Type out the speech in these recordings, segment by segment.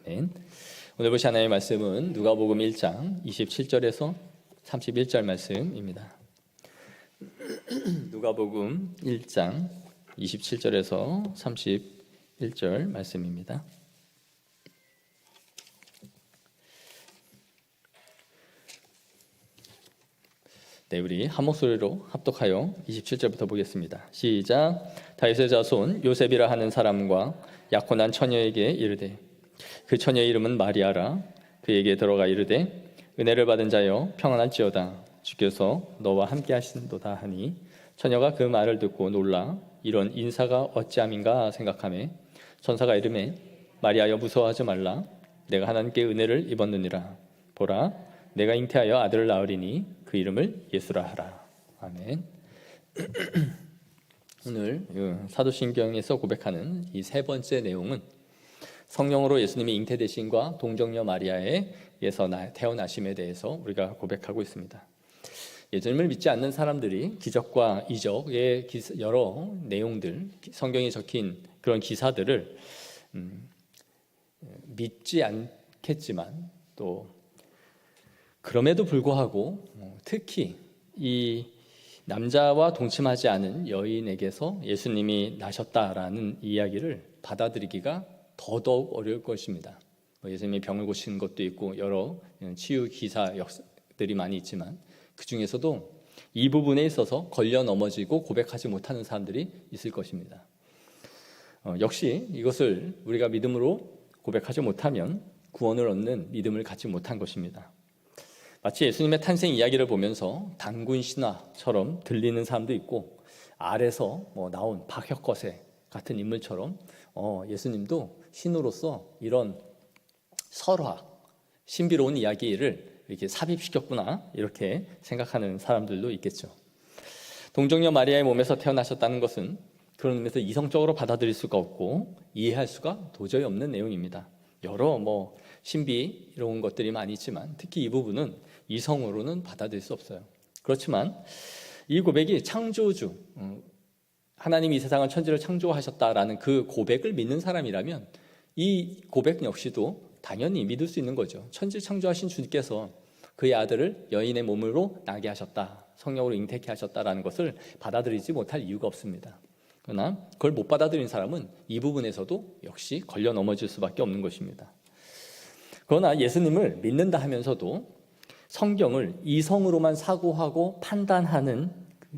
아멘. 오늘 보실 하나님의 말씀은 누가복음 1장 27절에서 31절 말씀입니다. 누가복음 1장 27절에서 31절 말씀입니다. 네, 우리 한 목소리로 합독하여 27절부터 보겠습니다. 시작. 다윗의 자손 요셉이라 하는 사람과 약혼한 처녀에게 이르되, 그 처녀의 이름은 마리아라. 그에게 들어가 이르되, 은혜를 받은 자여 평안할지어다. 주께서 너와 함께 하신도다 하니, 처녀가 그 말을 듣고 놀라 이런 인사가 어찌함인가 생각하매 천사가 이르매, 마리아여 무서워하지 말라. 내가 하나님께 은혜를 입었느니라. 보라, 내가 잉태하여 아들을 낳으리니 그 이름을 예수라 하라. 아멘. 오늘 사도신경에서 고백하는 이 세 번째 내용은 성령으로 예수님이 잉태되신과 동정녀 마리아에게서 태어나심에 대해서 우리가 고백하고 있습니다. 예수님을 믿지 않는 사람들이 기적과 이적의 여러 내용들, 성경에 적힌 그런 기사들을 믿지 않겠지만, 또 그럼에도 불구하고 특히 이 남자와 동침하지 않은 여인에게서 예수님이 나셨다라는 이야기를 받아들이기가 더더욱 어려울 것입니다. 예수님이 병을 고치는 것도 있고 여러 치유 기사 역사들이 많이 있지만, 그 중에서도 이 부분에 있어서 걸려 넘어지고 고백하지 못하는 사람들이 있을 것입니다. 역시 이것을 우리가 믿음으로 고백하지 못하면 구원을 얻는 믿음을 갖지 못한 것입니다. 마치 예수님의 탄생 이야기를 보면서 단군 신화처럼 들리는 사람도 있고, 알에서 나온 박혁거세 같은 인물처럼 예수님도 신으로서 이런 설화, 신비로운 이야기를 이렇게 삽입시켰구나, 이렇게 생각하는 사람들도 있겠죠. 동정녀 마리아의 몸에서 태어나셨다는 것은 그런 의미에서 이성적으로 받아들일 수가 없고 이해할 수가 도저히 없는 내용입니다. 여러 신비로운 것들이 많이 있지만 특히 이 부분은 이성으로는 받아들일 수 없어요. 그렇지만 이 고백이 창조주, 하나님이 이 세상을 천지를 창조하셨다라는 그 고백을 믿는 사람이라면 이 고백 역시도 당연히 믿을 수 있는 거죠. 천지 창조하신 주님께서 그의 아들을 여인의 몸으로 나게 하셨다, 성령으로 잉태케 하셨다라는 것을 받아들이지 못할 이유가 없습니다. 그러나 그걸 못 받아들인 사람은 이 부분에서도 역시 걸려 넘어질 수밖에 없는 것입니다. 그러나 예수님을 믿는다 하면서도 성경을 이성으로만 사고하고 판단하는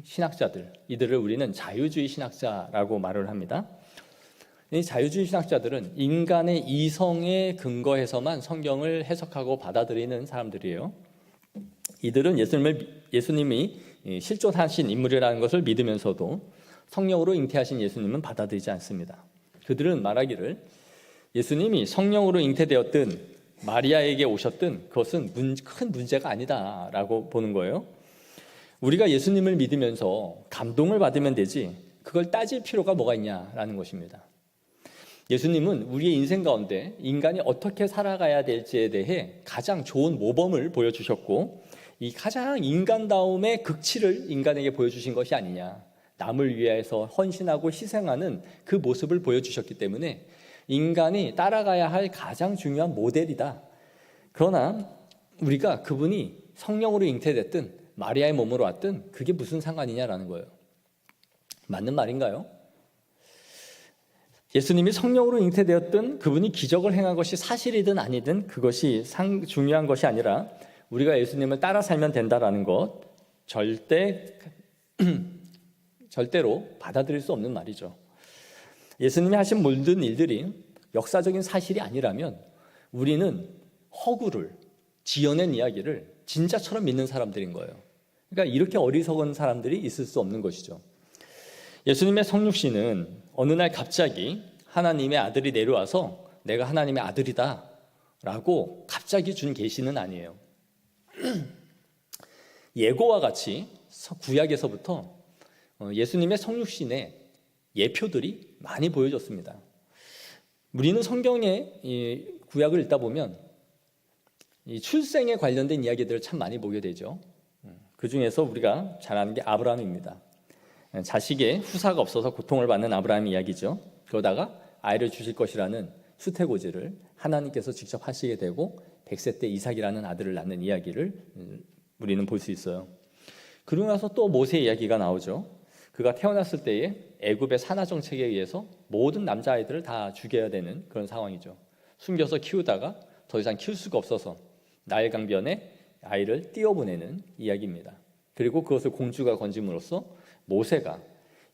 신학자들, 이들을 우리는 자유주의 신학자라고 말을 합니다. 이 자유주의 신학자들은 인간의 이성에 근거해서만 성경을 해석하고 받아들이는 사람들이에요. 이들은 예수님이 실존하신 인물이라는 것을 믿으면서도 성령으로 잉태하신 예수님은 받아들이지 않습니다. 그들은 말하기를 예수님이 성령으로 잉태되었든 마리아에게 오셨든 그것은 큰 문제가 아니다라고 보는 거예요. 우리가 예수님을 믿으면서 감동을 받으면 되지 그걸 따질 필요가 뭐가 있냐라는 것입니다. 예수님은 우리의 인생 가운데 인간이 어떻게 살아가야 될지에 대해 가장 좋은 모범을 보여주셨고, 이 가장 인간다움의 극치를 인간에게 보여주신 것이 아니냐, 남을 위해서 헌신하고 희생하는 그 모습을 보여주셨기 때문에 인간이 따라가야 할 가장 중요한 모델이다. 그러나 우리가 그분이 성령으로 잉태됐든 마리아의 몸으로 왔든 그게 무슨 상관이냐라는 거예요. 맞는 말인가요? 예수님이 성령으로 잉태되었든 그분이 기적을 행한 것이 사실이든 아니든 그것이 중요한 것이 아니라 우리가 예수님을 따라 살면 된다라는 것, 절대로 받아들일 수 없는 말이죠. 예수님이 하신 모든 일들이 역사적인 사실이 아니라면 우리는 허구를, 지어낸 이야기를 진짜처럼 믿는 사람들인 거예요. 그러니까 이렇게 어리석은 사람들이 있을 수 없는 것이죠. 예수님의 성육신은 어느 날 갑자기 하나님의 아들이 내려와서 내가 하나님의 아들이다 라고 갑자기 준 계시는 아니에요. 예고와 같이 구약에서부터 예수님의 성육신의 예표들이 많이 보여졌습니다. 우리는 성경의 구약을 읽다 보면 이 출생에 관련된 이야기들을 참 많이 보게 되죠. 그 중에서 우리가 잘 아는 게 아브라함입니다. 자식의 후사가 없어서 고통을 받는 아브라함 이야기죠. 그러다가 아이를 주실 것이라는 수태고지를 하나님께서 직접 하시게 되고 100세 때 이삭이라는 아들을 낳는 이야기를 우리는 볼 수 있어요. 그러고 나서 또 모세 이야기가 나오죠. 그가 태어났을 때에 애굽의 산하 정책에 의해서 모든 남자아이들을 다 죽여야 되는 그런 상황이죠. 숨겨서 키우다가 더 이상 키울 수가 없어서 나일 강변에 아이를 띄어보내는 이야기입니다. 그리고 그것을 공주가 건짐으로써 모세가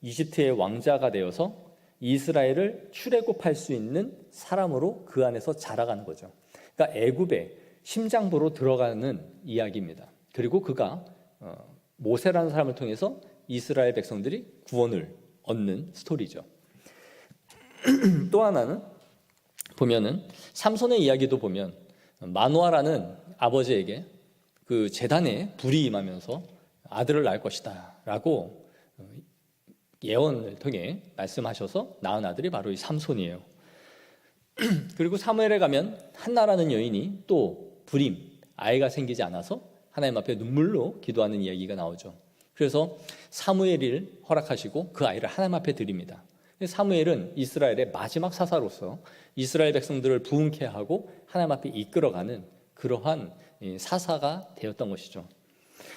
이집트의 왕자가 되어서 이스라엘을 출애굽할 수 있는 사람으로 그 안에서 자라가는 거죠. 그러니까 애굽의 심장부로 들어가는 이야기입니다. 그리고 그가 모세라는 사람을 통해서 이스라엘 백성들이 구원을 얻는 스토리죠. 또 하나는 보면은 삼손의 이야기도 보면 마노아라는 아버지에게 그 제단에 불이 임하면서 아들을 낳을 것이다 라고 예언을 통해 말씀하셔서 낳은 아들이 바로 이 삼손이에요. 그리고 사무엘에 가면 한나라는 여인이 또 불임, 아이가 생기지 않아서 하나님 앞에 눈물로 기도하는 이야기가 나오죠. 그래서 사무엘을 허락하시고 그 아이를 하나님 앞에 드립니다. 사무엘은 이스라엘의 마지막 사사로서 이스라엘 백성들을 부흥케 하고 하나님 앞에 이끌어가는 그러한 사사가 되었던 것이죠.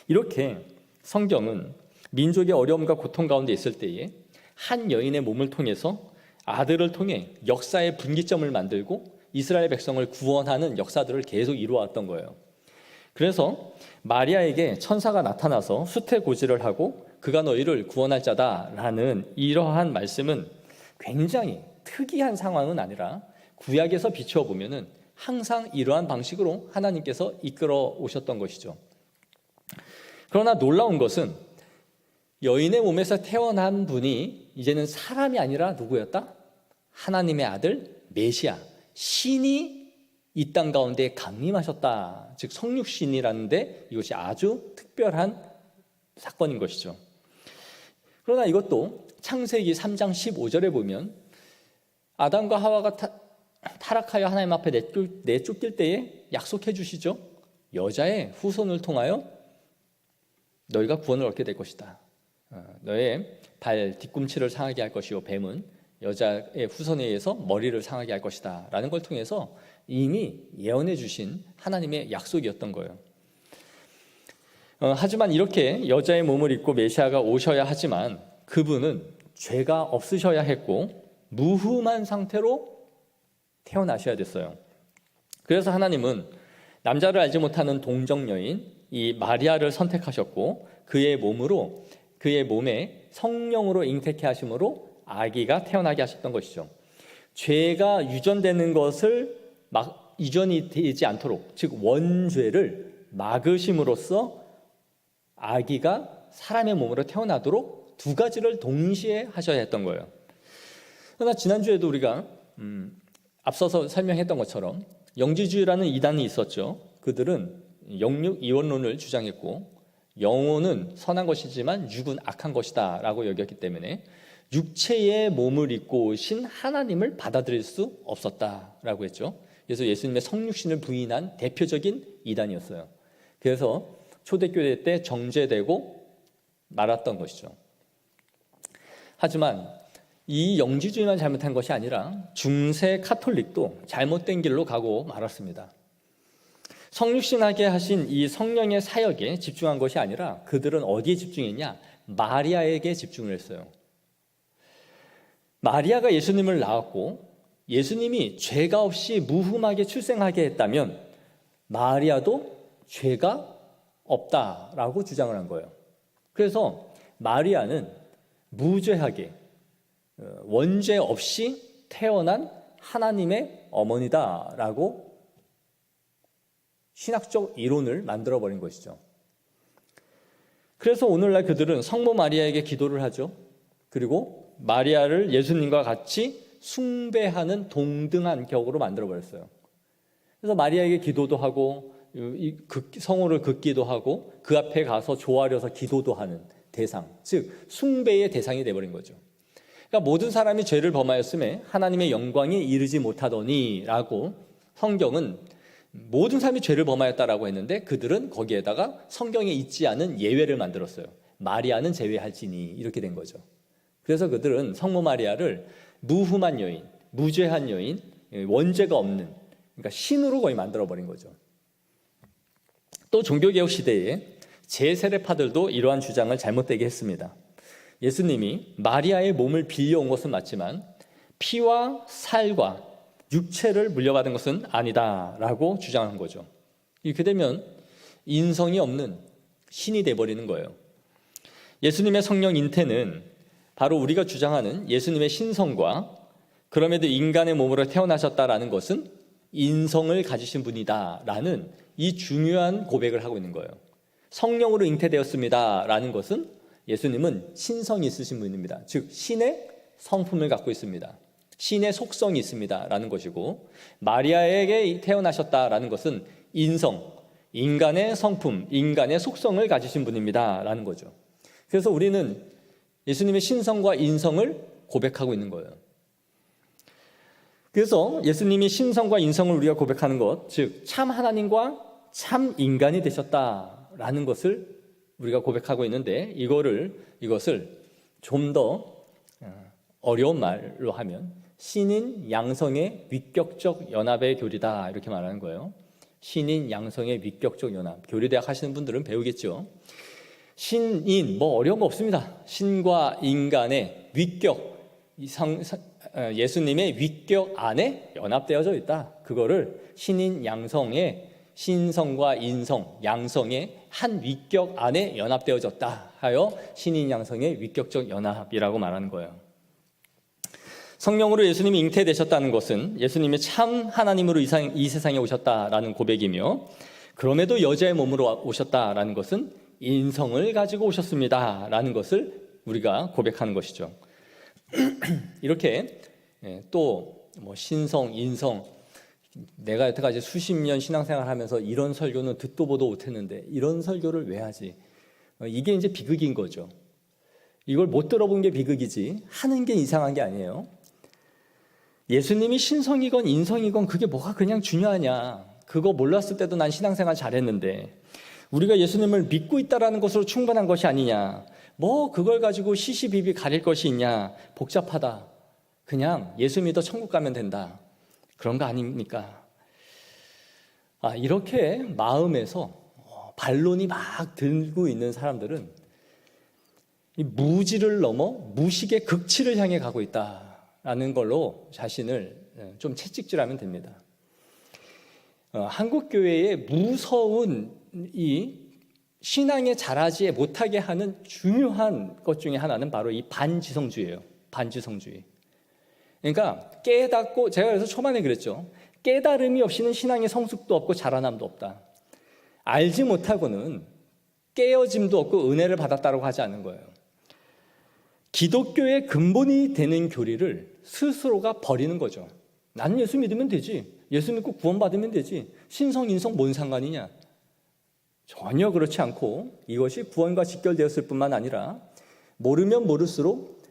이렇게 성경은 민족의 어려움과 고통 가운데 있을 때에 한 여인의 몸을 통해서 아들을 통해 역사의 분기점을 만들고 이스라엘 백성을 구원하는 역사들을 계속 이루어왔던 거예요. 그래서 마리아에게 천사가 나타나서 수태고지를 하고 그가 너희를 구원할 자다라는 이러한 말씀은 굉장히 특이한 상황은 아니라 구약에서 비추어 보면은 항상 이러한 방식으로 하나님께서 이끌어 오셨던 것이죠. 그러나 놀라운 것은 여인의 몸에서 태어난 분이 이제는 사람이 아니라 누구였다? 하나님의 아들 메시아, 신이 이 땅 가운데 강림하셨다. 즉 성육신이라는데 이것이 아주 특별한 사건인 것이죠. 그러나 이것도 창세기 3장 15절에 보면 아담과 하와가 타락하여 하나님 앞에 내쫓길 때에 약속해 주시죠. 여자의 후손을 통하여 너희가 구원을 얻게 될 것이다. 너의 발 뒤꿈치를 상하게 할 것이요 뱀은 여자의 후손에 의해서 머리를 상하게 할 것이다 라는 걸 통해서 이미 예언해 주신 하나님의 약속이었던 거예요. 하지만 이렇게 여자의 몸을 입고 메시아가 오셔야 하지만 그분은 죄가 없으셔야 했고 무흠한 상태로 태어나셔야 됐어요. 그래서 하나님은 남자를 알지 못하는 동정 여인 이 마리아를 선택하셨고 그의 몸에 성령으로 잉태케 하심으로 아기가 태어나게 하셨던 것이죠. 죄가 유전되는 것을 유전이 되지 않도록, 즉 원죄를 막으심으로써 아기가 사람의 몸으로 태어나도록 두 가지를 동시에 하셔야 했던 거예요. 그러나 지난주에도 우리가 앞서서 설명했던 것처럼 영지주의라는 이단이 있었죠. 그들은 영육 이원론을 주장했고 영혼은 선한 것이지만 육은 악한 것이다 라고 여겼기 때문에 육체의 몸을 입고 오신 하나님을 받아들일 수 없었다라고 했죠. 그래서 예수님의 성육신을 부인한 대표적인 이단이었어요. 그래서 초대교회 때 정죄되고 말았던 것이죠. 하지만 이 영지주의만 잘못한 것이 아니라 중세 카톨릭도 잘못된 길로 가고 말았습니다. 성육신하게 하신 이 성령의 사역에 집중한 것이 아니라 그들은 어디에 집중했냐? 마리아에게 집중을 했어요. 마리아가 예수님을 낳았고 예수님이 죄가 없이 무흠하게 출생하게 했다면 마리아도 죄가 없다라고 주장을 한 거예요. 그래서 마리아는 무죄하게 원죄 없이 태어난 하나님의 어머니다라고 신학적 이론을 만들어버린 것이죠. 그래서 오늘날 그들은 성모 마리아에게 기도를 하죠. 그리고 마리아를 예수님과 같이 숭배하는 동등한 격으로 만들어버렸어요. 그래서 마리아에게 기도도 하고 성호를 긋기도 하고 그 앞에 가서 조아려서 기도도 하는 대상, 즉 숭배의 대상이 되어버린 거죠. 그러니까 모든 사람이 죄를 범하였음에 하나님의 영광에 이르지 못하더니 라고 성경은 모든 사람이 죄를 범하였다라고 했는데 그들은 거기에다가 성경에 있지 않은 예외를 만들었어요. 마리아는 제외할지니 이렇게 된 거죠. 그래서 그들은 성모 마리아를 무흠한 여인, 무죄한 여인, 원죄가 없는, 그러니까 신으로 거의 만들어버린 거죠. 또 종교개혁 시대에 제세례파들도 이러한 주장을 잘못되게 했습니다. 예수님이 마리아의 몸을 빌려온 것은 맞지만 피와 살과 육체를 물려받은 것은 아니다라고 주장한 거죠. 이렇게 되면 인성이 없는 신이 돼버리는 거예요. 예수님의 성령 잉태는 바로 우리가 주장하는 예수님의 신성과 그럼에도 인간의 몸으로 태어나셨다라는 것은 인성을 가지신 분이다라는 이 중요한 고백을 하고 있는 거예요. 성령으로 잉태되었습니다라는 것은 예수님은 신성이 있으신 분입니다. 즉 신의 성품을 갖고 있습니다. 신의 속성이 있습니다라는 것이고, 마리아에게 태어나셨다라는 것은 인성, 인간의 성품, 인간의 속성을 가지신 분입니다라는 거죠. 그래서 우리는 예수님의 신성과 인성을 고백하고 있는 거예요. 그래서 예수님이 신성과 인성을 우리가 고백하는 것, 즉 참 하나님과 참 인간이 되셨다라는 것을 우리가 고백하고 있는데, 이것을 좀 더 어려운 말로 하면 신인 양성의 위격적 연합의 교리다, 이렇게 말하는 거예요. 신인 양성의 위격적 연합. 교리대학 하시는 분들은 배우겠죠. 신인, 어려운 거 없습니다. 신과 인간의 위격, 예수님의 위격 안에 연합되어져 있다. 그거를 신인 양성의 신성과 인성, 양성의 한 위격 안에 연합되어졌다 하여 신인 양성의 위격적 연합이라고 말하는 거예요. 성령으로 예수님이 잉태되셨다는 것은 예수님이 참 하나님으로 이 세상에 오셨다라는 고백이며, 그럼에도 여자의 몸으로 오셨다라는 것은 인성을 가지고 오셨습니다라는 것을 우리가 고백하는 것이죠. 이렇게 또 신성, 인성, 내가 여태까지 수십 년 신앙생활 하면서 이런 설교는 듣도 보도 못했는데 이런 설교를 왜 하지? 이게 이제 비극인 거죠. 이걸 못 들어본 게 비극이지 하는 게 이상한 게 아니에요. 예수님이 신성이건 인성이건 그게 뭐가 그냥 중요하냐. 그거 몰랐을 때도 난 신앙생활 잘했는데, 우리가 예수님을 믿고 있다라는 것으로 충분한 것이 아니냐. 그걸 가지고 시시비비 가릴 것이 있냐. 복잡하다. 그냥 예수 믿어 천국 가면 된다. 그런 거 아닙니까? 이렇게 마음에서 반론이 막 들고 있는 사람들은 이 무지를 넘어 무식의 극치를 향해 가고 있다라는 걸로 자신을 좀 채찍질하면 됩니다. 한국 교회의 무서운 이 신앙에 자라지 못하게 하는 중요한 것 중에 하나는 바로 이 반지성주의예요. 반지성주의. 그러니까 깨닫고, 제가 그래서 초반에 그랬죠. 깨달음이 없이는 신앙의 성숙도 없고 자라남도 없다. 알지 못하고는 깨어짐도 없고 은혜를 받았다고 하지 않는 거예요. 기독교의 근본이 되는 교리를 스스로가 버리는 거죠. 나는 예수 믿으면 되지. 예수 믿고 구원받으면 되지. 신성, 인성 뭔 상관이냐. 전혀 그렇지 않고 이것이 구원과 직결되었을 뿐만 아니라 모르면 모를수록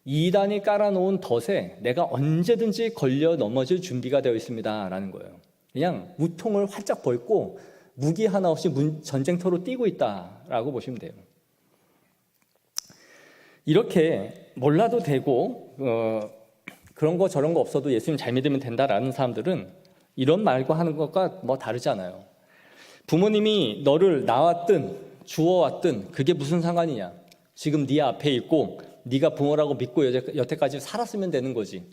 이단이 깔아놓은 덫에 내가 언제든지 걸려 넘어질 준비가 되어 있습니다 라는 거예요. 그냥 우통을 활짝 벗고 무기 하나 없이 전쟁터로 뛰고 있다라고 보시면 돼요. 이렇게 몰라도 되고 그런 거 저런 거 없어도 예수님 잘 믿으면 된다라는 사람들은 이런 말과 하는 것과 다르지 않아요. 부모님이 너를 낳았든 주워왔든 그게 무슨 상관이냐. 지금 네 앞에 있고 네가 부모라고 믿고 여태까지 살았으면 되는 거지.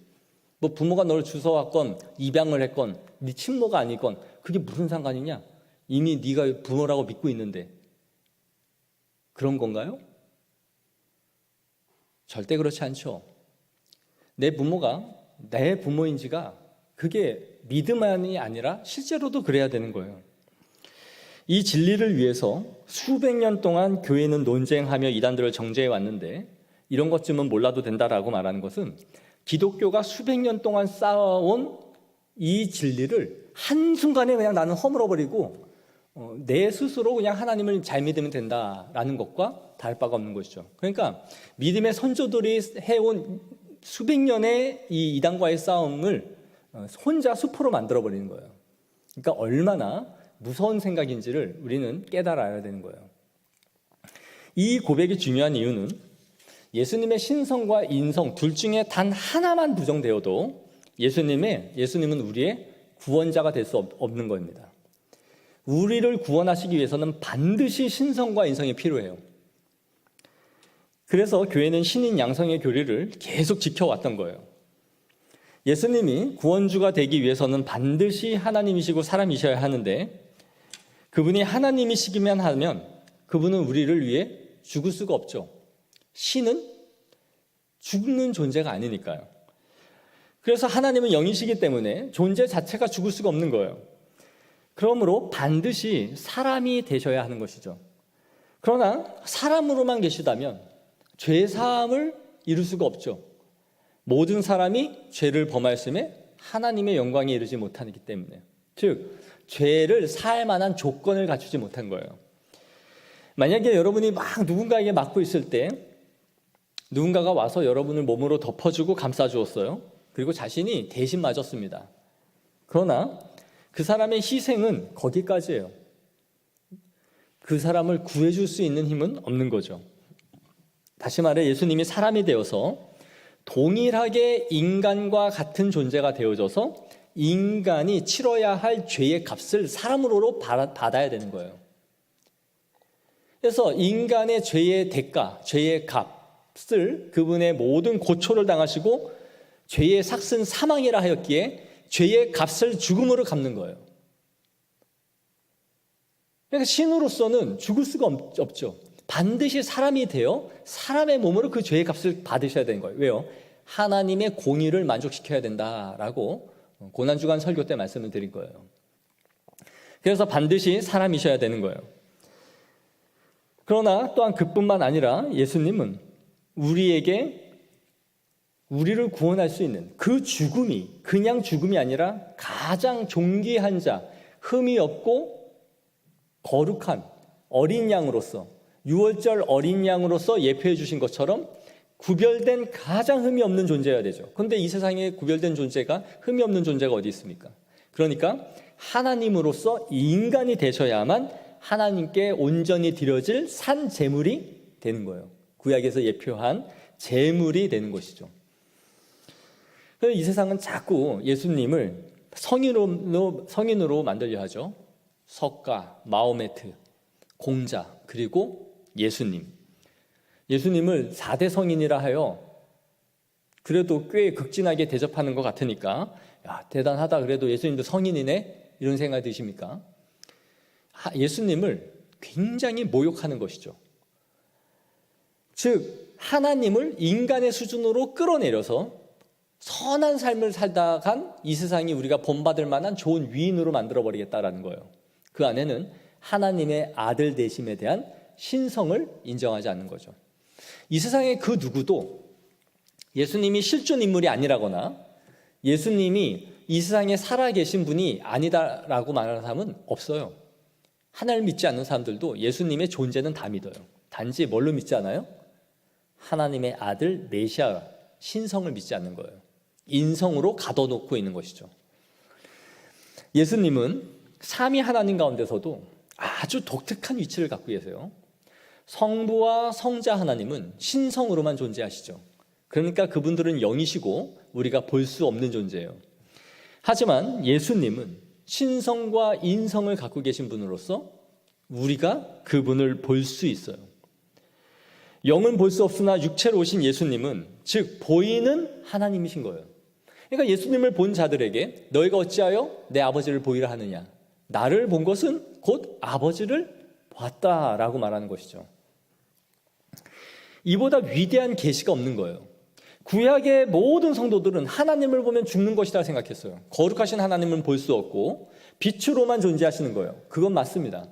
부모가 너를 주워왔건 입양을 했건 네 친모가 아니건 그게 무슨 상관이냐. 이미 네가 부모라고 믿고 있는데. 그런 건가요? 절대 그렇지 않죠. 내 부모가 내 부모인지가 그게 믿음만이 아니라 실제로도 그래야 되는 거예요. 이 진리를 위해서 수백 년 동안 교회는 논쟁하며 이단들을 정죄해 왔는데, 이런 것쯤은 몰라도 된다라고 말하는 것은 기독교가 수백 년 동안 쌓아온 이 진리를 한순간에 그냥 나는 허물어버리고 내 스스로 그냥 하나님을 잘 믿으면 된다라는 것과 다를 바가 없는 것이죠. 그러니까 믿음의 선조들이 해온 수백 년의 이 이단과의 싸움을 혼자 수포로 만들어버리는 거예요. 그러니까 얼마나 무서운 생각인지를 우리는 깨달아야 되는 거예요. 이 고백이 중요한 이유는 예수님의 신성과 인성 둘 중에 단 하나만 부정되어도 예수님은 우리의 구원자가 될 수 없는 겁니다. 우리를 구원하시기 위해서는 반드시 신성과 인성이 필요해요. 그래서 교회는 신인 양성의 교리를 계속 지켜왔던 거예요. 예수님이 구원주가 되기 위해서는 반드시 하나님이시고 사람이셔야 하는데, 그분이 하나님이시기만 하면 그분은 우리를 위해 죽을 수가 없죠. 신은 죽는 존재가 아니니까요. 그래서 하나님은 영이시기 때문에 존재 자체가 죽을 수가 없는 거예요. 그러므로 반드시 사람이 되셔야 하는 것이죠. 그러나 사람으로만 계시다면 죄사함을 이룰 수가 없죠. 모든 사람이 죄를 범하였음에 하나님의 영광에 이르지 못하기 때문에, 즉 죄를 사할 만한 조건을 갖추지 못한 거예요. 만약에 여러분이 막 누군가에게 맞고 있을 때 누군가가 와서 여러분을 몸으로 덮어주고 감싸주었어요. 그리고 자신이 대신 맞았습니다. 그러나 그 사람의 희생은 거기까지예요. 그 사람을 구해줄 수 있는 힘은 없는 거죠. 다시 말해 예수님이 사람이 되어서 동일하게 인간과 같은 존재가 되어져서 인간이 치러야 할 죄의 값을 사람으로 받아야 되는 거예요. 그래서 인간의 죄의 대가, 죄의 값을 그분의 모든 고초를 당하시고 죄의 삭은 사망이라 하였기에 죄의 값을 죽음으로 갚는 거예요. 그러니까 신으로서는 죽을 수가 없죠. 반드시 사람이 되어 사람의 몸으로 그 죄의 값을 받으셔야 되는 거예요. 왜요? 하나님의 공의를 만족시켜야 된다라고 고난주간 설교 때 말씀을 드린 거예요. 그래서 반드시 사람이셔야 되는 거예요. 그러나 또한 그뿐만 아니라 예수님은 우리를 구원할 수 있는 그 죽음이 그냥 죽음이 아니라 가장 존귀한 자, 흠이 없고 거룩한 어린 양으로서, 유월절 어린 양으로서 예표해 주신 것처럼 구별된 가장 흠이 없는 존재여야 되죠. 그런데 이 세상에 구별된 존재가, 흠이 없는 존재가 어디 있습니까? 그러니까 하나님으로서 인간이 되셔야만 하나님께 온전히 드려질 산 제물이 되는 거예요. 구약에서 예표한 제물이 되는 것이죠. 그래서 이 세상은 자꾸 예수님을 성인으로 만들려 하죠. 석가, 마호메트, 공자, 그리고 예수님을 4대 성인이라 하여 그래도 꽤 극진하게 대접하는 것 같으니까, 야, 대단하다, 그래도 예수님도 성인이네, 이런 생각이 드십니까? 예수님을 굉장히 모욕하는 것이죠. 즉 하나님을 인간의 수준으로 끌어내려서 선한 삶을 살다간 이 세상이 우리가 본받을 만한 좋은 위인으로 만들어버리겠다라는 거예요. 그 안에는 하나님의 아들 되심에 대한 신성을 인정하지 않는 거죠. 이 세상의 그 누구도 예수님이 실존 인물이 아니라거나 예수님이 이 세상에 살아계신 분이 아니다라고 말하는 사람은 없어요. 하나님을 믿지 않는 사람들도 예수님의 존재는 다 믿어요. 단지 뭘로 믿지 않아요? 하나님의 아들 메시아 신성을 믿지 않는 거예요. 인성으로 가둬놓고 있는 것이죠. 예수님은 삼위 하나님 가운데서도 아주 독특한 위치를 갖고 계세요. 성부와 성자 하나님은 신성으로만 존재하시죠. 그러니까 그분들은 영이시고 우리가 볼 수 없는 존재예요. 하지만 예수님은 신성과 인성을 갖고 계신 분으로서 우리가 그분을 볼 수 있어요. 영은 볼 수 없으나 육체로 오신 예수님은 즉 보이는 하나님이신 거예요. 그러니까 예수님을 본 자들에게 너희가 어찌하여 내 아버지를 보이라 하느냐, 나를 본 것은 곧 아버지를 봤다라고 말하는 것이죠. 이보다 위대한 계시가 없는 거예요. 구약의 모든 성도들은 하나님을 보면 죽는 것이다 생각했어요. 거룩하신 하나님은 볼 수 없고 빛으로만 존재하시는 거예요. 그건 맞습니다.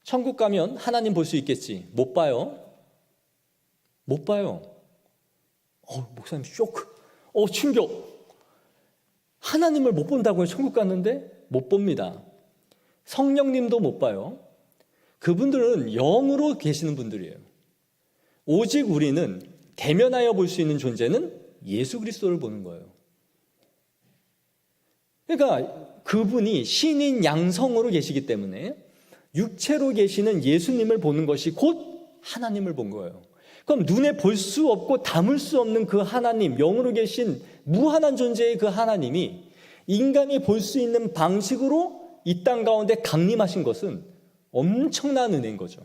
천국 가면 하나님 볼 수 있겠지. 못 봐요. 못 봐요. 목사님 쇼크. 충격. 하나님을 못 본다고요? 천국 갔는데? 못 봅니다. 성령님도 못 봐요. 그분들은 영으로 계시는 분들이에요. 오직 우리는 대면하여 볼 수 있는 존재는 예수 그리스도를 보는 거예요. 그러니까 그분이 신인 양성으로 계시기 때문에 육체로 계시는 예수님을 보는 것이 곧 하나님을 본 거예요. 그럼 눈에 볼 수 없고 담을 수 없는 그 하나님, 영으로 계신 무한한 존재의 그 하나님이 인간이 볼 수 있는 방식으로 이 땅 가운데 강림하신 것은 엄청난 은혜인 거죠.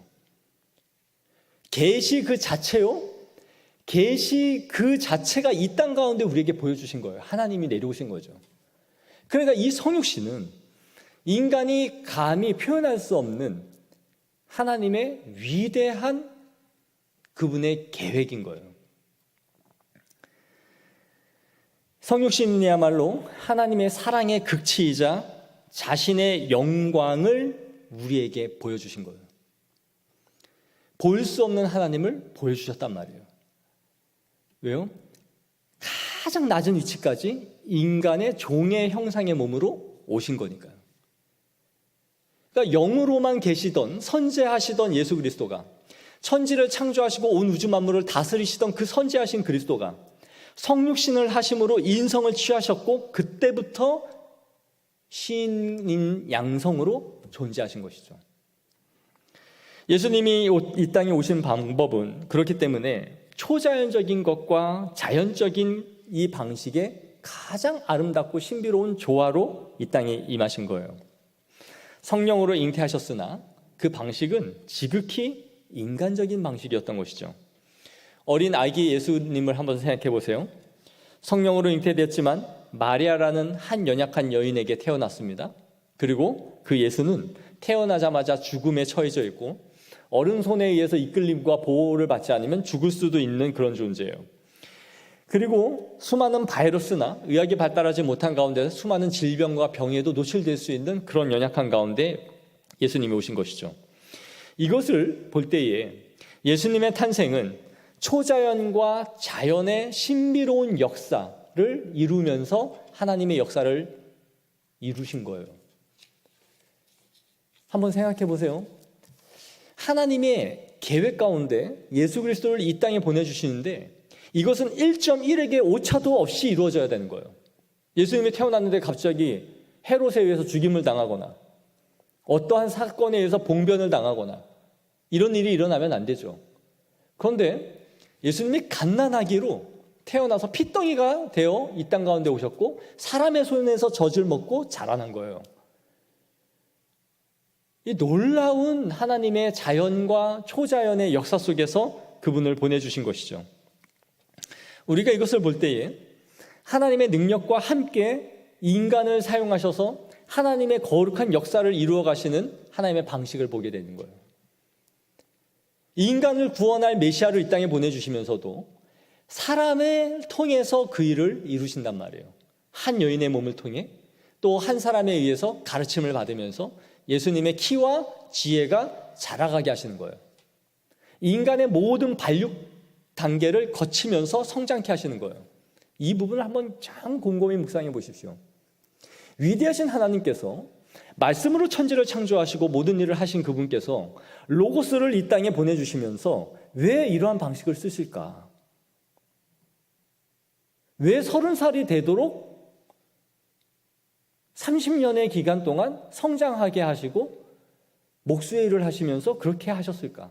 계시 그 자체요. 계시 그 자체가 이 땅 가운데 우리에게 보여주신 거예요. 하나님이 내려오신 거죠. 그러니까 이 성육신은 인간이 감히 표현할 수 없는 하나님의 위대한 그분의 계획인 거예요. 성육신이야말로 하나님의 사랑의 극치이자 자신의 영광을 우리에게 보여주신 거예요. 볼 수 없는 하나님을 보여주셨단 말이에요. 왜요? 가장 낮은 위치까지 인간의 종의 형상의 몸으로 오신 거니까요. 그러니까 영으로만 계시던 선지하시던 예수 그리스도가, 천지를 창조하시고 온 우주 만물을 다스리시던 그 선지하신 그리스도가 성육신을 하심으로 인성을 취하셨고 그때부터 신인 양성으로 존재하신 것이죠. 예수님이 이 땅에 오신 방법은 그렇기 때문에 초자연적인 것과 자연적인 이 방식의 가장 아름답고 신비로운 조화로 이 땅에 임하신 거예요. 성령으로 잉태하셨으나 그 방식은 지극히 인간적인 방식이었던 것이죠. 어린 아기 예수님을 한번 생각해 보세요. 성령으로 잉태되었지만 마리아라는 한 연약한 여인에게 태어났습니다. 그리고 그 예수는 태어나자마자 죽음에 처해져 있고 어른 손에 의해서 이끌림과 보호를 받지 않으면 죽을 수도 있는 그런 존재예요. 그리고 수많은 바이러스나 의학이 발달하지 못한 가운데 수많은 질병과 병에도 노출될 수 있는 그런 연약한 가운데 예수님이 오신 것이죠. 이것을 볼 때에 예수님의 탄생은 초자연과 자연의 신비로운 역사를 이루면서 하나님의 역사를 이루신 거예요. 한번 생각해 보세요. 하나님의 계획 가운데 예수 그리스도를 이 땅에 보내주시는데 이것은 1.1에게 오차도 없이 이루어져야 되는 거예요. 예수님이 태어났는데 갑자기 헤롯에 의해서 죽임을 당하거나 어떠한 사건에 의해서 봉변을 당하거나 이런 일이 일어나면 안 되죠. 그런데 예수님이 갓난아기로 태어나서 핏덩이가 되어 이 땅 가운데 오셨고 사람의 손에서 젖을 먹고 자라난 거예요. 이 놀라운 하나님의 자연과 초자연의 역사 속에서 그분을 보내주신 것이죠. 우리가 이것을 볼 때에 하나님의 능력과 함께 인간을 사용하셔서 하나님의 거룩한 역사를 이루어 가시는 하나님의 방식을 보게 되는 거예요. 인간을 구원할 메시아를 이 땅에 보내주시면서도 사람을 통해서 그 일을 이루신단 말이에요. 한 여인의 몸을 통해 또 한 사람에 의해서 가르침을 받으면서 예수님의 키와 지혜가 자라가게 하시는 거예요. 인간의 모든 발육 단계를 거치면서 성장케 하시는 거예요. 이 부분을 한번 참 곰곰이 묵상해 보십시오. 위대하신 하나님께서 말씀으로 천지를 창조하시고 모든 일을 하신 그분께서 로고스를 이 땅에 보내주시면서 왜 이러한 방식을 쓰실까? 왜 30살이 되도록 30년의 기간 동안 성장하게 하시고 목수의 일을 하시면서 그렇게 하셨을까?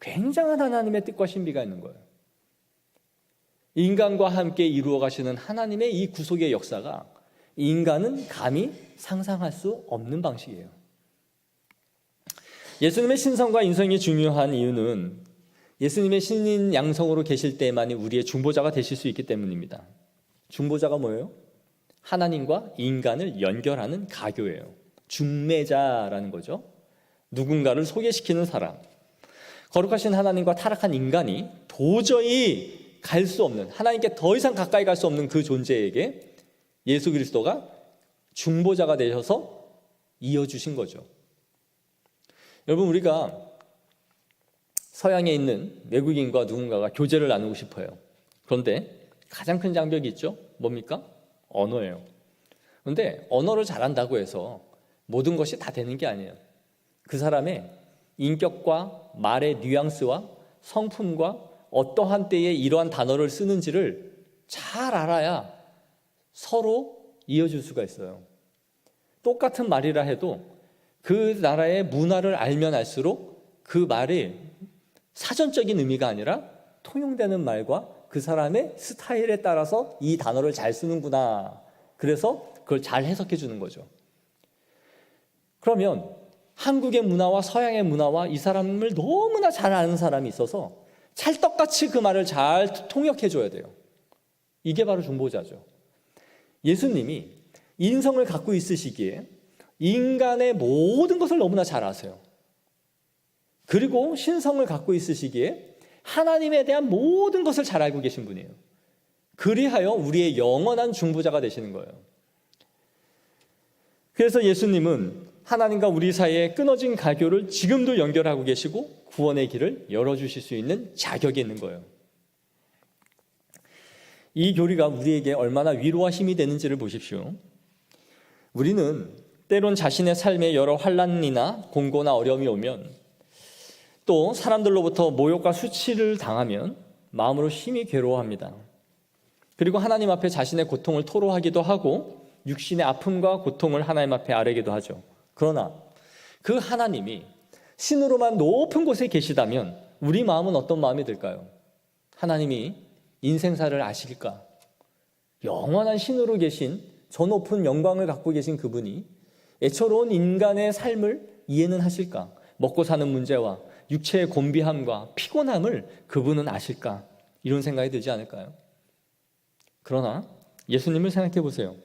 굉장한 하나님의 뜻과 신비가 있는 거예요. 인간과 함께 이루어 가시는 하나님의 이 구속의 역사가 인간은 감히 상상할 수 없는 방식이에요. 예수님의 신성과 인성이 중요한 이유는 예수님의 신인 양성으로 계실 때만이 우리의 중보자가 되실 수 있기 때문입니다. 중보자가 뭐예요? 하나님과 인간을 연결하는 가교예요. 중매자라는 거죠. 누군가를 소개시키는 사람. 거룩하신 하나님과 타락한 인간이 도저히 갈 수 없는, 하나님께 더 이상 가까이 갈 수 없는 그 존재에게 예수 그리스도가 중보자가 되셔서 이어주신 거죠. 여러분, 우리가 서양에 있는 외국인과 누군가가 교제를 나누고 싶어요. 그런데 가장 큰 장벽이 있죠. 뭡니까? 언어예요. 그런데 언어를 잘한다고 해서 모든 것이 다 되는 게 아니에요. 그 사람의 인격과 말의 뉘앙스와 성품과 어떠한 때에 이러한 단어를 쓰는지를 잘 알아야 서로 이어줄 수가 있어요. 똑같은 말이라 해도 그 나라의 문화를 알면 알수록 그 말이 사전적인 의미가 아니라 통용되는 말과 그 사람의 스타일에 따라서 이 단어를 잘 쓰는구나. 그래서 그걸 잘 해석해 주는 거죠. 그러면 한국의 문화와 서양의 문화와 이 사람을 너무나 잘 아는 사람이 있어서 찰떡같이 그 말을 잘 통역해 줘야 돼요. 이게 바로 중보자죠. 예수님이 인성을 갖고 있으시기에 인간의 모든 것을 너무나 잘 아세요. 그리고 신성을 갖고 있으시기에 하나님에 대한 모든 것을 잘 알고 계신 분이에요. 그리하여 우리의 영원한 중보자가 되시는 거예요. 그래서 예수님은 하나님과 우리 사이에 끊어진 가교를 지금도 연결하고 계시고 구원의 길을 열어주실 수 있는 자격이 있는 거예요. 이 교리가 우리에게 얼마나 위로와 힘이 되는지를 보십시오. 우리는 때론 자신의 삶에 여러 환난이나 공고나 어려움이 오면, 또 사람들로부터 모욕과 수치를 당하면 마음으로 심히 괴로워합니다. 그리고 하나님 앞에 자신의 고통을 토로하기도 하고 육신의 아픔과 고통을 하나님 앞에 아뢰기도 하죠. 그러나 그 하나님이 신으로만 높은 곳에 계시다면 우리 마음은 어떤 마음이 들까요? 하나님이 인생사를 아실까? 영원한 신으로 계신 저 높은 영광을 갖고 계신 그분이 애처로운 인간의 삶을 이해는 하실까? 먹고 사는 문제와 육체의 곤비함과 피곤함을 그분은 아실까? 이런 생각이 들지 않을까요? 그러나 예수님을 생각해 보세요.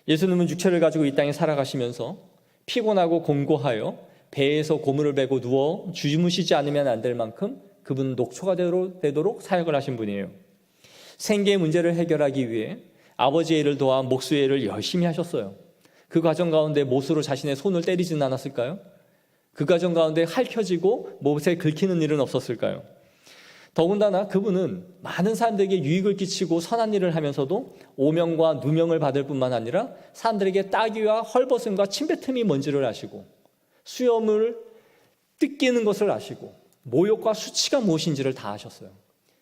예수님은 육체를 가지고 이 땅에 살아가시면서 피곤하고 곤고하여 배에서 고물을 베고 누워 주무시지 않으면 안 될 만큼 그분은 녹초가 되도록 사역을 하신 분이에요. 생계의 문제를 해결하기 위해 아버지의 일을 도와 목수의 일을 열심히 하셨어요. 그 과정 가운데 못으로 자신의 손을 때리지는 않았을까요? 그 과정 가운데 핥혀지고 못에 긁히는 일은 없었을까요? 더군다나 그분은 많은 사람들에게 유익을 끼치고 선한 일을 하면서도 오명과 누명을 받을 뿐만 아니라 사람들에게 따귀와 헐벗음과 침뱉음이 뭔지를 아시고 수염을 뜯기는 것을 아시고 모욕과 수치가 무엇인지를 다 아셨어요.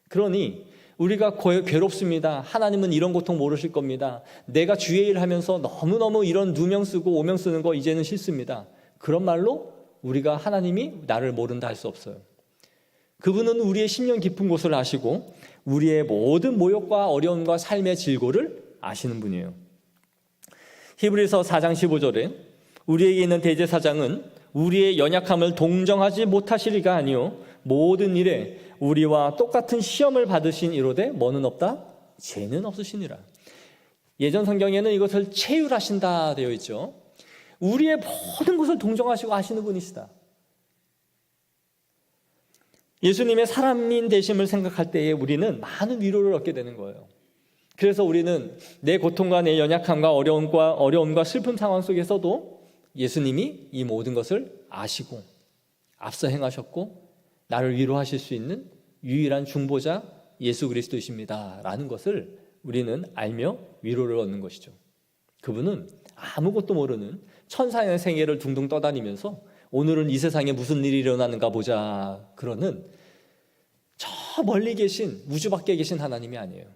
그러니 우리가 괴롭습니다. 하나님은 이런 고통 모르실 겁니다. 내가 주의 일 하면서 너무너무 이런 누명 쓰고 오명 쓰는 거 이제는 싫습니다. 그런 말로 우리가 하나님이 나를 모른다 할 수 없어요. 그분은 우리의 심령 깊은 곳을 아시고 우리의 모든 모욕과 어려움과 삶의 질고를 아시는 분이에요. 히브리서 4장 15절에 우리에게 있는 대제사장은 우리의 연약함을 동정하지 못하시리가 아니요 모든 일에 우리와 똑같은 시험을 받으신 이로되 뭐는 없다? 죄는 없으시니라. 예전 성경에는 이것을 체휼하신다 되어 있죠. 우리의 모든 것을 동정하시고 아시는 분이시다. 예수님의 사람인 되심을 생각할 때에 우리는 많은 위로를 얻게 되는 거예요. 그래서 우리는 내 고통과 내 연약함과 어려움과 슬픔 상황 속에서도 예수님이 이 모든 것을 아시고 앞서 행하셨고 나를 위로하실 수 있는 유일한 중보자 예수 그리스도이십니다 라는 것을 우리는 알며 위로를 얻는 것이죠. 그분은 아무것도 모르는 천사의 생애를 둥둥 떠다니면서 오늘은 이 세상에 무슨 일이 일어나는가 보자 그러는 저 멀리 계신 우주 밖에 계신 하나님이 아니에요.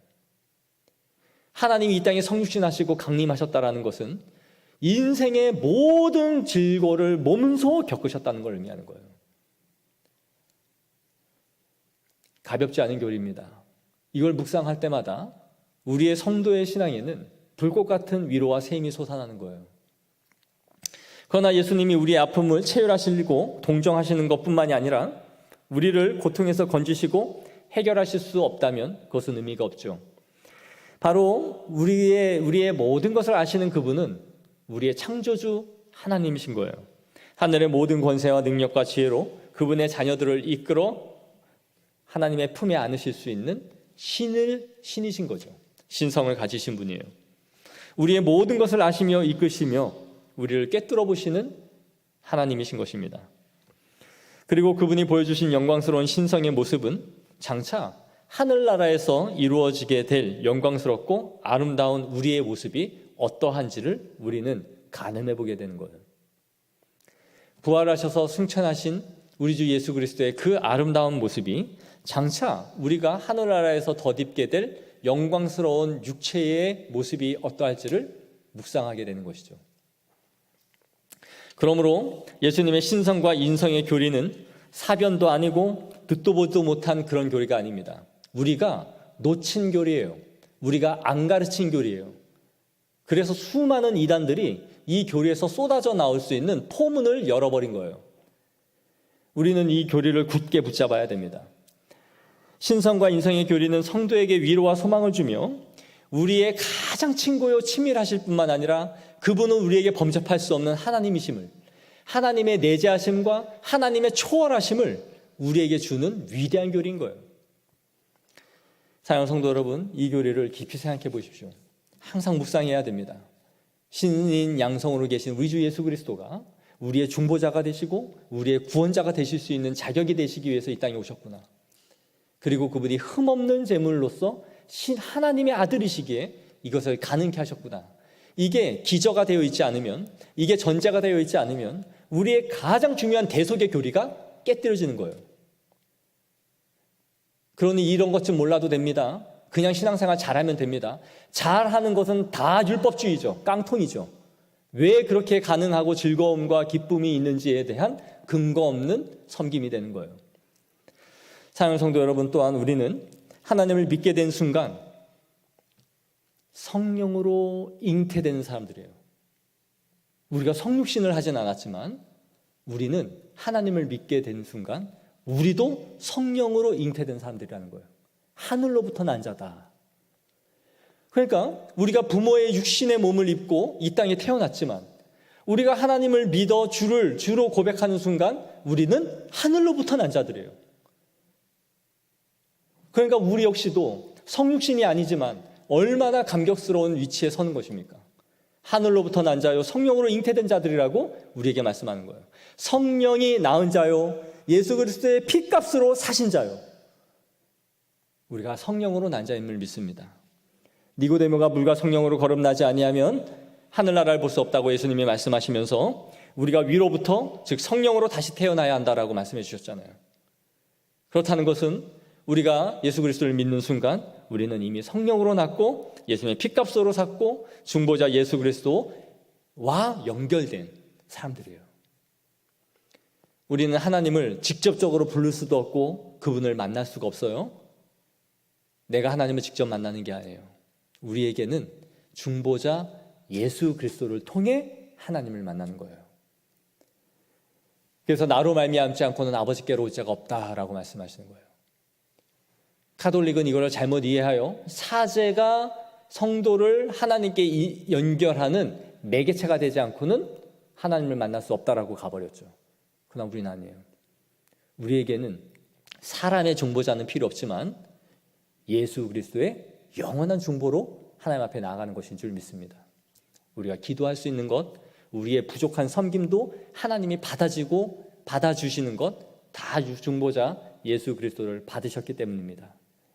하나님이 이 땅에 성육신하시고 강림하셨다라는 것은 인생의 모든 질고를 몸소 겪으셨다는 걸 의미하는 거예요. 가볍지 않은 교리입니다. 이걸 묵상할 때마다 우리의 성도의 신앙에는 불꽃 같은 위로와 샘이 솟아나는 거예요. 그러나 예수님이 우리의 아픔을 체휼하시고 동정하시는 것뿐만이 아니라 우리를 고통에서 건지시고 해결하실 수 없다면 그것은 의미가 없죠. 바로 우리의 모든 것을 아시는 그분은 우리의 창조주 하나님이신 거예요. 하늘의 모든 권세와 능력과 지혜로 그분의 자녀들을 이끌어 하나님의 품에 안으실 수 있는 신이신 거죠. 신성을 가지신 분이에요. 우리의 모든 것을 아시며 이끄시며 우리를 꿰뚫어 보시는 하나님이신 것입니다. 그리고 그분이 보여주신 영광스러운 신성의 모습은 장차 하늘나라에서 이루어지게 될 영광스럽고 아름다운 우리의 모습이 어떠한지를 우리는 가늠해 보게 되는 거예요. 부활하셔서 승천하신 우리 주 예수 그리스도의 그 아름다운 모습이 장차 우리가 하늘나라에서 덧입게 될 영광스러운 육체의 모습이 어떠할지를 묵상하게 되는 것이죠. 그러므로 예수님의 신성과 인성의 교리는 사변도 아니고 듣도 보도 못한 그런 교리가 아닙니다. 우리가 놓친 교리예요. 우리가 안 가르친 교리예요. 그래서 수많은 이단들이 이 교리에서 쏟아져 나올 수 있는 포문을 열어버린 거예요. 우리는 이 교리를 굳게 붙잡아야 됩니다. 신성과 인성의 교리는 성도에게 위로와 소망을 주며 우리의 가장 친구요 친밀하실 뿐만 아니라 그분은 우리에게 범접할 수 없는 하나님이심을, 하나님의 내재하심과 하나님의 초월하심을 우리에게 주는 위대한 교리인 거예요. 사랑하는 성도 여러분, 이 교리를 깊이 생각해 보십시오. 항상 묵상해야 됩니다. 신인 양성으로 계신 우리 주 예수 그리스도가 우리의 중보자가 되시고 우리의 구원자가 되실 수 있는 자격이 되시기 위해서 이 땅에 오셨구나. 그리고 그분이 흠없는 제물로서 하나님의 아들이시기에 이것을 가능케 하셨구나. 이게 기저가 되어 있지 않으면, 이게 전제가 되어 있지 않으면 우리의 가장 중요한 대속의 교리가 깨뜨려지는 거예요. 그러니 이런 것 좀 몰라도 됩니다. 그냥 신앙생활 잘하면 됩니다. 잘하는 것은 다 율법주의죠. 깡통이죠. 왜 그렇게 가능하고 즐거움과 기쁨이 있는지에 대한 근거 없는 섬김이 되는 거예요. 사랑하는 성도 여러분, 또한 우리는 하나님을 믿게 된 순간 성령으로 잉태되는 사람들이에요. 우리가 성육신을 하진 않았지만 우리는 하나님을 믿게 된 순간 우리도 성령으로 잉태된 사람들이라는 거예요. 하늘로부터 난 자다. 그러니까 우리가 부모의 육신의 몸을 입고 이 땅에 태어났지만 우리가 하나님을 믿어 주로 고백하는 순간 우리는 하늘로부터 난 자들이에요. 그러니까 우리 역시도 성육신이 아니지만 얼마나 감격스러운 위치에 서는 것입니까? 하늘로부터 난 자요 성령으로 잉태된 자들이라고 우리에게 말씀하는 거예요. 성령이 낳은 자요 예수 그리스도의 피값으로 사신 자요. 우리가 성령으로 난 자임을 믿습니다. 니고데모가 물과 성령으로 거듭나지 아니하면 하늘나라를 볼 수 없다고 예수님이 말씀하시면서 우리가 위로부터 즉 성령으로 다시 태어나야 한다라고 말씀해 주셨잖아요. 그렇다는 것은 우리가 예수 그리스도를 믿는 순간 우리는 이미 성령으로 났고 예수님의 피값으로 샀고 중보자 예수 그리스도와 연결된 사람들이에요. 우리는 하나님을 직접적으로 부를 수도 없고 그분을 만날 수가 없어요. 내가 하나님을 직접 만나는 게 아니에요. 우리에게는 중보자 예수 그리스도를 통해 하나님을 만나는 거예요. 그래서 나로 말미암지 않고는 아버지께로 올 자가 없다라고 말씀하시는 거예요. 카톨릭은 이걸 잘못 이해하여 사제가 성도를 하나님께 연결하는 매개체가 되지 않고는 하나님을 만날 수 없다라고 가버렸죠. 그러나 우리는 아니에요. 우리에게는 사람의 중보자는 필요 없지만 예수 그리스도의 영원한 중보로 하나님 앞에 나아가는 것인 줄 믿습니다. 우리가 기도할 수 있는 것, 우리의 부족한 섬김도 하나님이 받아주시는 것 다 중보자 예수 그리스도를 받으셨기 때문입니다.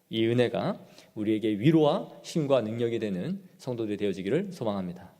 이 은혜가 우리에게 위로와 힘과 능력이 되는 성도들이 되어지기를 소망합니다.